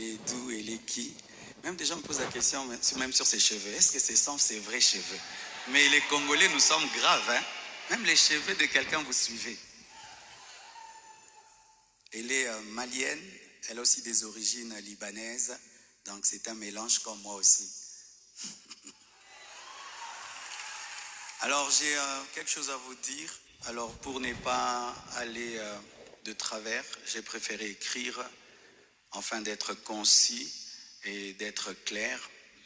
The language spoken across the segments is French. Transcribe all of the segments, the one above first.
il est doux, il est qui. Même des gens me posent la question, même sur ses cheveux. Est-ce que ce sont ses vrais cheveux? Mais les Congolais, nous sommes graves, hein? Même les cheveux de quelqu'un, vous suivez. Elle est malienne, elle a aussi des origines libanaises. Donc c'est un mélange comme moi aussi. Alors j'ai quelque chose à vous dire. Alors pour ne pas aller de travers, j'ai préféré écrire afin d'être concis et d'être clair,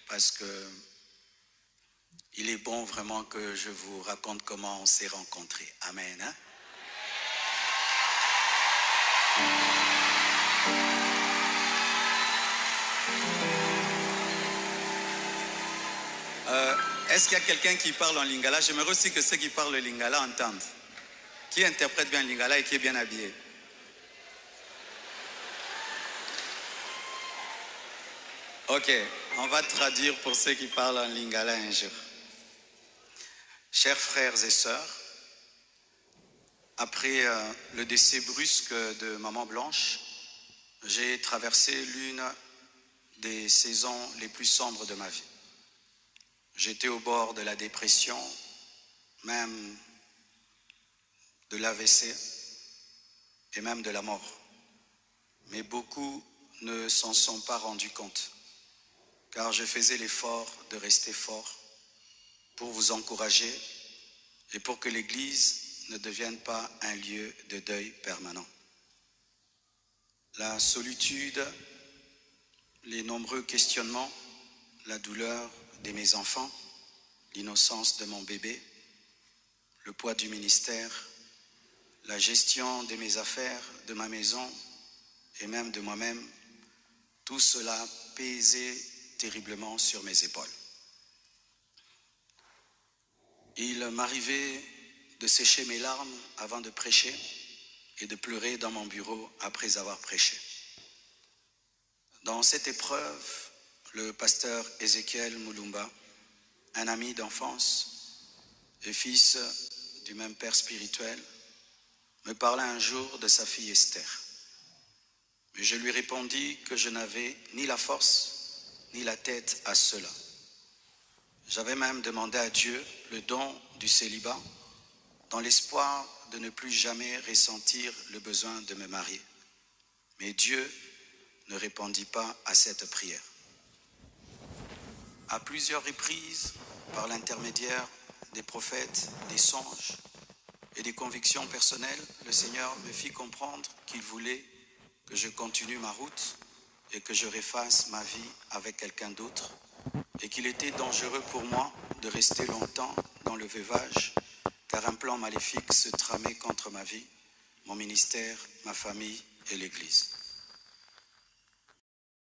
parce que il est bon vraiment que je vous raconte comment on s'est rencontrés. Amen. Hein? Est-ce qu'il y a quelqu'un qui parle en lingala? J'aimerais aussi que ceux qui parlent le lingala entendent. Qui interprète bien le lingala et qui est bien habillé? Ok, on va traduire pour ceux qui parlent en lingala un jour. Chers frères et sœurs, après le décès brusque de Maman Blanche, j'ai traversé l'une des saisons les plus sombres de ma vie. J'étais au bord de la dépression, même de l'AVC et même de la mort. Mais beaucoup ne s'en sont pas rendus compte, car je faisais l'effort de rester fort pour vous encourager et pour que l'Église ne devienne pas un lieu de deuil permanent. La solitude, les nombreux questionnements, la douleur de mes enfants, l'innocence de mon bébé, le poids du ministère, la gestion de mes affaires, de ma maison et même de moi-même, tout cela pesait terriblement sur mes épaules. Il m'arrivait de sécher mes larmes avant de prêcher et de pleurer dans mon bureau après avoir prêché. Dans cette épreuve, le pasteur Ézéchiel Moulumba, un ami d'enfance et fils du même père spirituel, me parla un jour de sa fille Esther. Mais je lui répondis que je n'avais ni la force ni la tête à cela. J'avais même demandé à Dieu le don du célibat dans l'espoir de ne plus jamais ressentir le besoin de me marier. Mais Dieu ne répondit pas à cette prière. À plusieurs reprises, par l'intermédiaire des prophètes, des songes et des convictions personnelles, le Seigneur me fit comprendre qu'il voulait que je continue ma route et que je refasse ma vie avec quelqu'un d'autre, et qu'il était dangereux pour moi de rester longtemps dans le veuvage, car un plan maléfique se tramait contre ma vie, mon ministère, ma famille et l'Église.